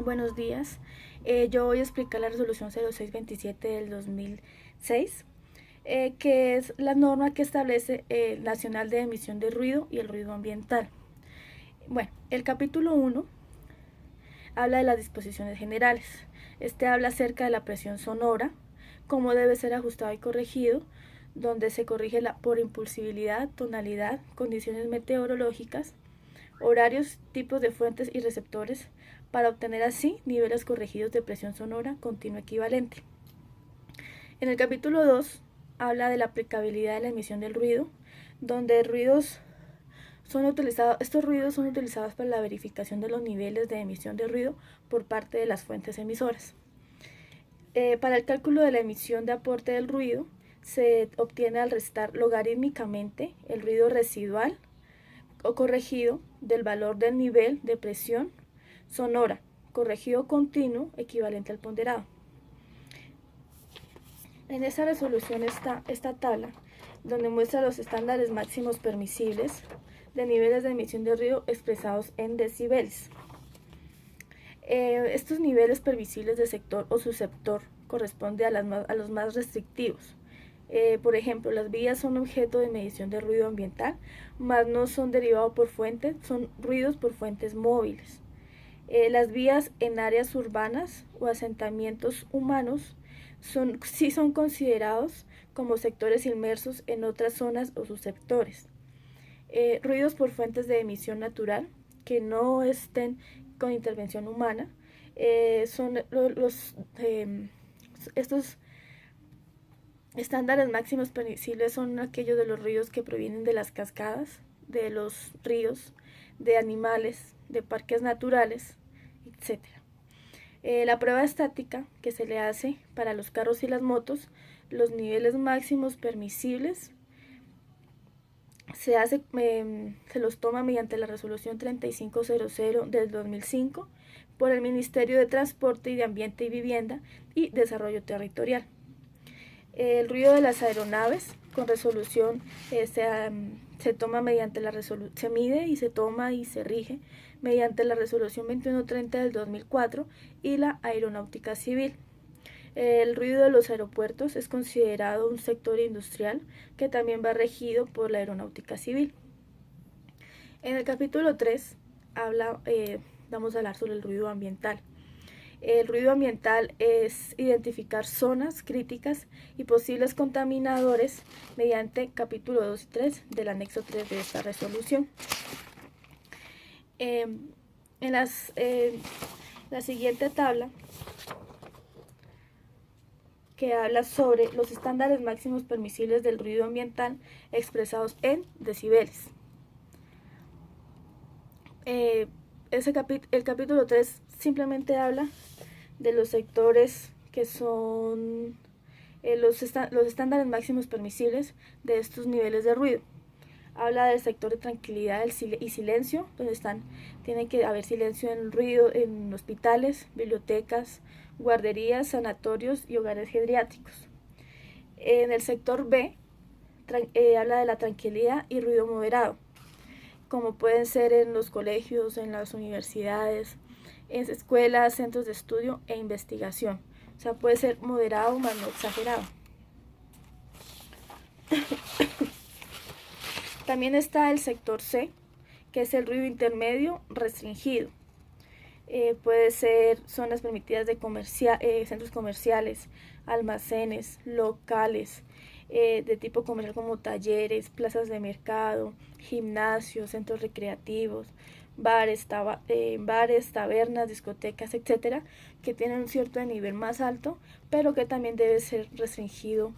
Buenos días. Yo voy a explicar la resolución 0627 del 2006, que es la norma que establece el Nacional de Emisión de Ruido y el Ruido Ambiental. Bueno, el capítulo 1 habla de las disposiciones generales. Este habla acerca de la presión sonora, cómo debe ser ajustado y corregido, donde se corrige por impulsibilidad, tonalidad, condiciones meteorológicas, horarios, tipos de fuentes y receptores, para obtener así niveles corregidos de presión sonora continua equivalente. En el capítulo 2 habla de la aplicabilidad de la emisión del ruido, donde estos ruidos son utilizados para la verificación de los niveles de emisión de ruido por parte de las fuentes emisoras. Para el cálculo de la emisión de aporte del ruido, se obtiene al restar logarítmicamente el ruido residual o corregido del valor del nivel de presión sonora, corregido continuo equivalente al ponderado. En esta resolución está esta tabla, donde muestra los estándares máximos permisibles de niveles de emisión de ruido expresados en decibeles. Estos niveles permisibles de sector o subsector corresponden a los más restrictivos. Por ejemplo, las vías son objeto de medición de ruido ambiental, mas no son derivados por fuentes, son ruidos por fuentes móviles. Las vías en áreas urbanas o asentamientos humanos sí son considerados como sectores inmersos en otras zonas o subsectores. Ruidos por fuentes de emisión natural que no estén con intervención humana estos estándares máximos permisibles son aquellos de los ruidos que provienen de las cascadas, de los ríos, de animales, de parques naturales, etc. La prueba estática que se le hace para los carros y las motos, los niveles máximos permisibles se los toma mediante la resolución 3500 del 2005 por el Ministerio de Transporte y de Ambiente y Vivienda y Desarrollo Territorial. El ruido de las aeronaves con resolución se toma mediante se mide y se toma y se rige mediante la resolución 2130 del 2004 y la aeronáutica civil. El ruido de los aeropuertos es considerado un sector industrial que también va regido por la aeronáutica civil. En el capítulo 3 vamos a hablar sobre el ruido ambiental. El ruido ambiental es identificar zonas críticas y posibles contaminadores mediante capítulo 2 y 3 del anexo 3 de esta resolución. En la siguiente tabla, que habla sobre los estándares máximos permisibles del ruido ambiental expresados en decibeles. El capítulo 3 simplemente habla de los sectores que son los estándares máximos permisibles de estos niveles de ruido. Habla del sector de tranquilidad y silencio, donde tiene que haber silencio en ruido en hospitales, bibliotecas, guarderías, sanatorios y hogares geriátricos. En el sector B habla de la tranquilidad y ruido moderado, como pueden ser en los colegios, en las universidades, en escuelas, centros de estudio e investigación. O sea, puede ser moderado, más no exagerado. También está el sector C, que es el ruido intermedio restringido. Puede ser zonas permitidas de centros comerciales, almacenes, locales, de tipo comercial como talleres, plazas de mercado, gimnasios, centros recreativos, bares, tabernas, discotecas, etcétera, que tienen un cierto nivel más alto, pero que también debe ser restringido,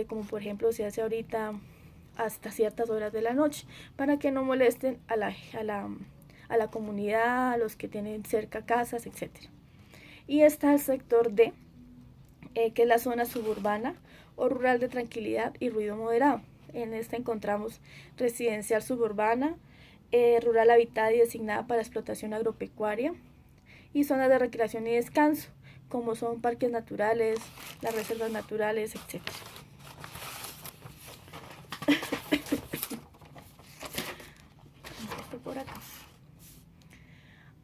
como por ejemplo se hace ahorita hasta ciertas horas de la noche, para que no molesten a la comunidad, a los que tienen cerca casas, etc. Y está el sector D, que es la zona suburbana o rural de tranquilidad y ruido moderado. En esta encontramos residencial suburbana, rural habitada y designada para explotación agropecuaria, y zonas de recreación y descanso, como son parques naturales, las reservas naturales, etc. Por acá.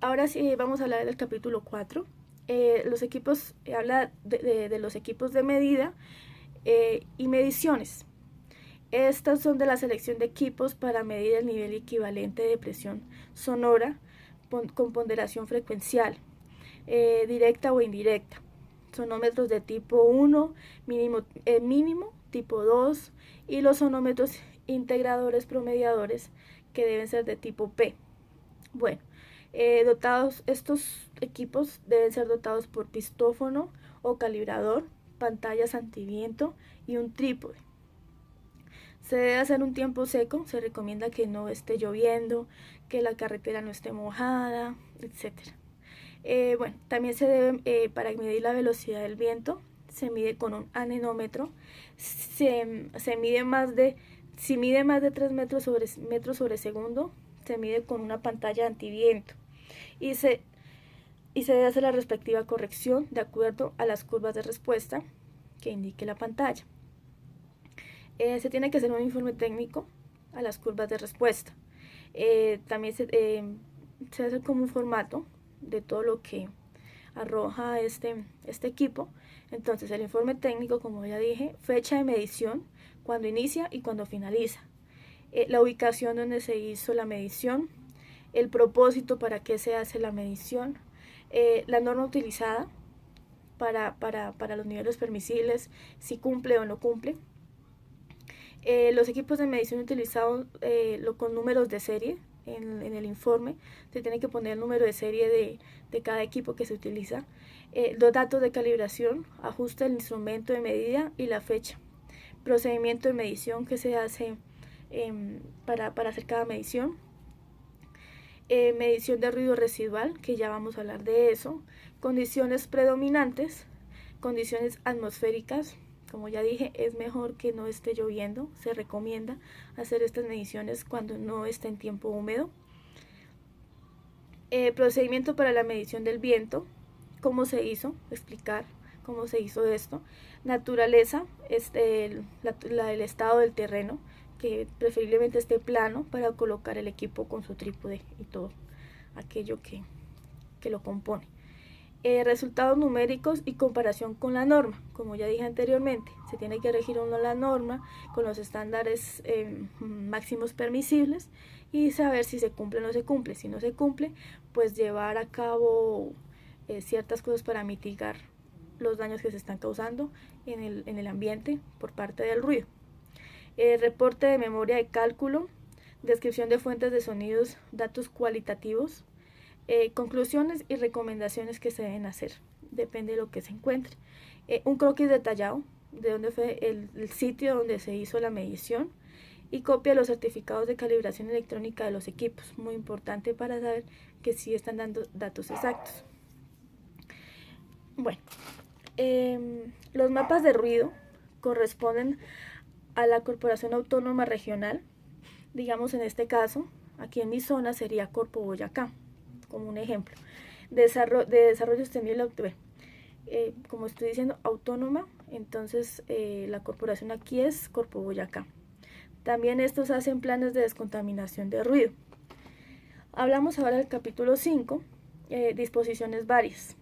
ahora sí vamos a hablar del capítulo 4. Los equipos, habla de los equipos de medida y mediciones. Estas son de la selección de equipos para medir el nivel equivalente de presión sonora con ponderación frecuencial, directa o indirecta. Sonómetros de tipo 1, mínimo, tipo 2, y los sonómetros integradores promediadores, que deben ser de tipo P. Bueno, estos equipos deben ser dotados por pistófono o calibrador, pantallas antiviento y un trípode. Se debe hacer un tiempo seco, se recomienda que no esté lloviendo, que la carretera no esté mojada, etc. Bueno, también se debe, para medir la velocidad del viento, se mide con un anemómetro. Si mide más de 3 metros sobre segundo, se mide con una pantalla antiviento y se debe hacer la respectiva corrección de acuerdo a las curvas de respuesta que indique la pantalla. Se tiene que hacer un informe técnico a las curvas de respuesta. También se hace como un formato de todo lo que arroja este equipo. Entonces el informe técnico, como ya dije, fecha de medición, cuando inicia y cuando finaliza, la ubicación donde se hizo la medición, el propósito para qué se hace la medición, la norma utilizada para los niveles permisibles, si cumple o no cumple. Los equipos de medición utilizados con números de serie en el informe, se tiene que poner el número de serie de cada equipo que se utiliza, los datos de calibración, ajuste del instrumento de medida y la fecha, procedimiento de medición que se hace para hacer cada medición, medición de ruido residual, que ya vamos a hablar de eso, condiciones predominantes, condiciones atmosféricas. Como ya dije, es mejor que no esté lloviendo, se recomienda hacer estas mediciones cuando no esté en tiempo húmedo. Procedimiento para la medición del viento, cómo se hizo, explicar cómo se hizo esto. Naturaleza, el estado del terreno, que preferiblemente esté plano para colocar el equipo con su trípode y todo aquello que lo compone. Resultados numéricos y comparación con la norma. Como ya dije anteriormente, se tiene que regir uno la norma con los estándares máximos permisibles y saber si se cumple o no se cumple. Si no se cumple, pues llevar a cabo ciertas cosas para mitigar los daños que se están causando en el ambiente por parte del ruido. Reporte de memoria de cálculo, descripción de fuentes de sonidos, datos cualitativos, conclusiones y recomendaciones que se deben hacer, depende de lo que se encuentre. Un croquis detallado de dónde fue el sitio donde se hizo la medición y copia de los certificados de calibración electrónica de los equipos, muy importante para saber que sí están dando datos exactos. Bueno, los mapas de ruido corresponden a la Corporación Autónoma Regional. Digamos, en este caso, aquí en mi zona sería Corpo Boyacá, como un ejemplo. De desarrollo sostenible, como estoy diciendo, autónoma, entonces la corporación aquí es Corpo Boyacá. También estos hacen planes de descontaminación de ruido. Hablamos ahora del capítulo 5, disposiciones varias.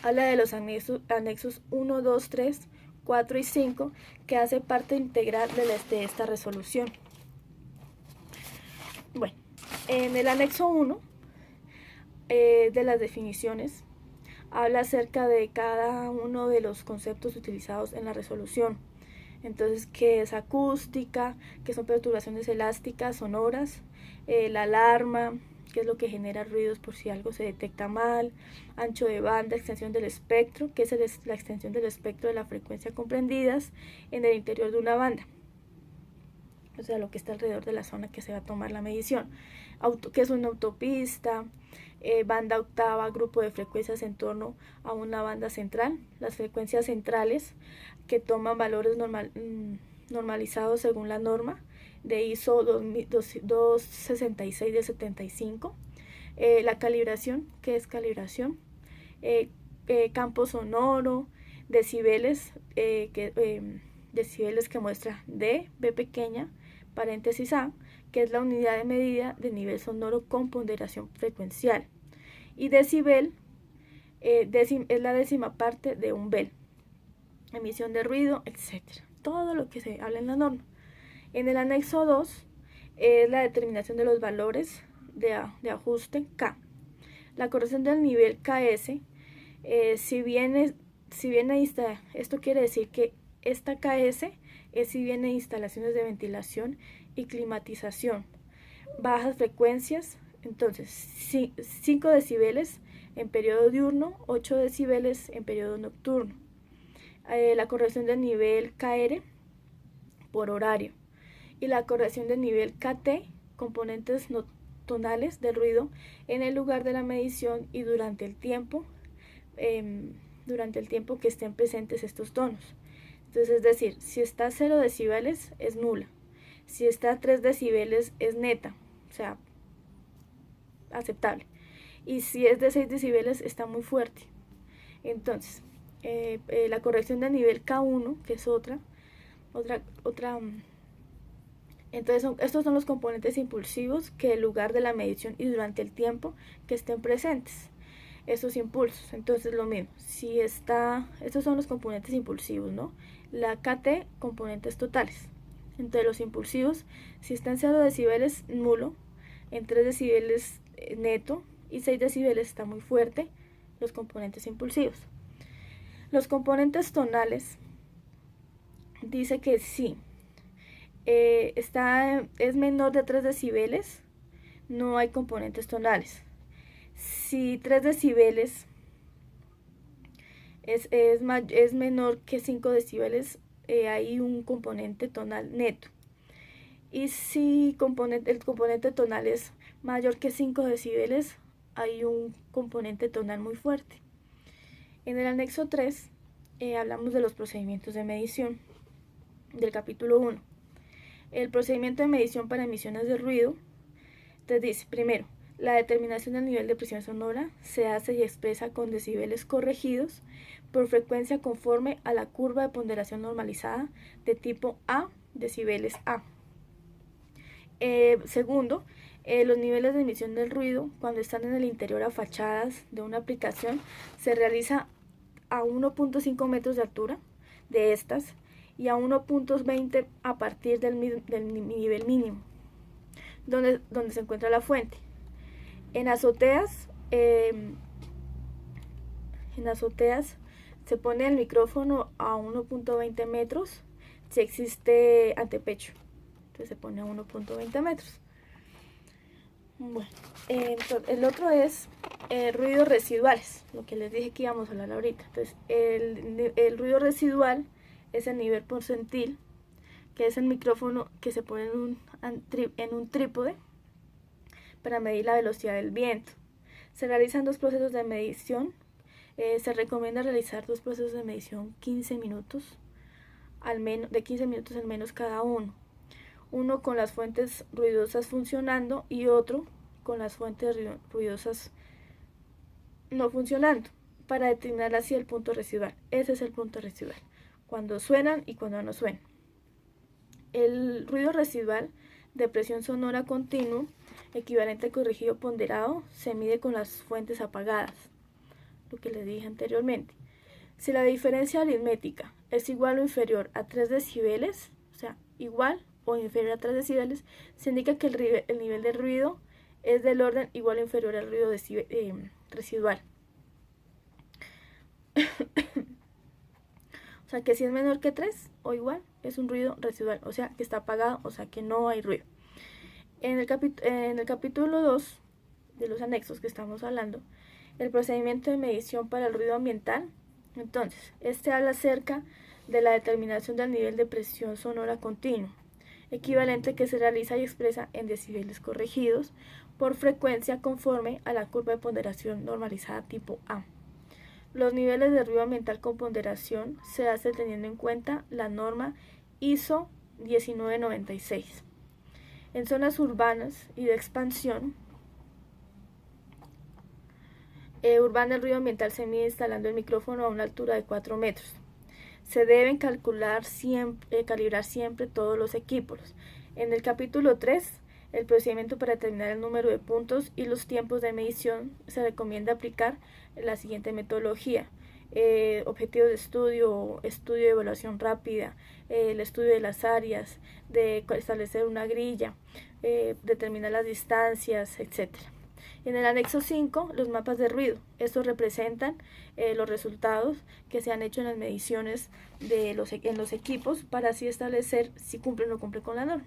Habla de los anexos 1, 2, 3, 4 y 5, que hace parte integral de esta resolución. Bueno, en el anexo 1 de las definiciones habla acerca de cada uno de los conceptos utilizados en la resolución. Entonces, ¿qué es acústica? ¿Qué son perturbaciones elásticas, sonoras? La alarma, ¿qué es lo que genera ruidos por si algo se detecta mal? Ancho de banda, extensión del espectro, ¿qué es la extensión del espectro de la frecuencia comprendidas en el interior de una banda? O sea, lo que está alrededor de la zona que se va a tomar la medición. ¿Qué es una autopista? Banda octava, grupo de frecuencias en torno a una banda central. Las frecuencias centrales que toman valores normalizados según la norma de ISO 266 de 75. La calibración, ¿qué es calibración? Campo sonoro, decibeles, decibeles que muestra D, B pequeña, paréntesis A, que es la unidad de medida de nivel sonoro con ponderación frecuencial. Y decibel es la décima parte de un bel. Emisión de ruido, etc. Todo lo que se habla en la norma. En el anexo 2 es la determinación de los valores de ajuste K. La corrección del nivel KS, esto quiere decir que esta KS es si viene instalaciones de ventilación y climatización, bajas frecuencias, entonces 5 decibeles en periodo diurno, 8 decibeles en periodo nocturno. La corrección del nivel KR por horario y la corrección del nivel KT, componentes no tonales de ruido en el lugar de la medición y durante el tiempo que estén presentes estos tonos. Entonces, es decir, si está a 0 decibeles es nula, si está a 3 decibeles es neta, o sea, aceptable, y si es de 6 decibeles está muy fuerte. Entonces, la corrección del nivel K1, que es otra. Entonces, estos son los componentes impulsivos que en lugar de la medición y durante el tiempo que estén presentes esos impulsos. Entonces, lo mismo, estos son los componentes impulsivos, ¿no? La KT, componentes totales. Entonces, los impulsivos, si están 0 decibeles, nulo, en 3 decibeles neto y 6 decibeles está muy fuerte, los componentes impulsivos. Los componentes tonales, dice que sí, es menor de 3 decibeles, no hay componentes tonales. Si 3 decibeles es menor que 5 decibeles, hay un componente tonal neto. Y si el componente tonal es mayor que 5 decibeles, hay un componente tonal muy fuerte. En el anexo 3 hablamos de los procedimientos de medición del capítulo 1. El procedimiento de medición para emisiones de ruido. Entonces dice, primero, la determinación del nivel de presión sonora se hace y expresa con decibeles corregidos por frecuencia conforme a la curva de ponderación normalizada de tipo A, decibeles A. Segundo, los niveles de emisión del ruido cuando están en el interior a fachadas de una aplicación se realiza a 1.5 metros de altura de estas y a 1.20 a partir del nivel mínimo donde se encuentra la fuente. En azoteas se pone el micrófono a 1.20 metros si existe antepecho, entonces se pone a 1.20 metros. Bueno, entonces, el otro es ruidos residuales, lo que les dije que íbamos a hablar ahorita. Entonces, el ruido residual es el nivel porcentil, que es el micrófono que se pone en un trípode para medir la velocidad del viento. Se realizan 2 procesos de medición. Se recomienda realizar 2 procesos de medición 15 minutos, de 15 minutos al menos cada uno. Uno con las fuentes ruidosas funcionando y otro con las fuentes ruidosas no funcionando, para determinar así el punto residual. Ese es el punto residual, cuando suenan y cuando no suenan. El ruido residual de presión sonora continua, equivalente al corregido ponderado, se mide con las fuentes apagadas, lo que les dije anteriormente. Si la diferencia aritmética es igual o inferior a 3 decibeles, o sea, igual o inferior a 3 decibeles, se indica que el nivel de ruido es del orden igual o inferior al ruido residual. O sea, que si es menor que 3 o igual, es un ruido residual, o sea, que está apagado, o sea, que no hay ruido. En el capítulo 2 de los anexos que estamos hablando, el procedimiento de medición para el ruido ambiental. Entonces, este habla acerca de la determinación del nivel de presión sonora continua, equivalente que se realiza y expresa en decibeles corregidos por frecuencia conforme a la curva de ponderación normalizada tipo A. Los niveles de ruido ambiental con ponderación se hacen teniendo en cuenta la norma ISO 1996. En zonas urbanas y de expansión urbana, el ruido ambiental se mide instalando el micrófono a una altura de 4 metros. Se deben calibrar siempre todos los equipos. En el capítulo 3 El procedimiento para determinar el número de puntos y los tiempos de medición se recomienda aplicar la siguiente metodología. Objetivo de estudio, estudio de evaluación rápida, el estudio de las áreas, de establecer una grilla, determinar las distancias, etc. En el anexo 5, los mapas de ruido. Estos representan los resultados que se han hecho en las mediciones en los equipos para así establecer si cumple o no cumple con la norma.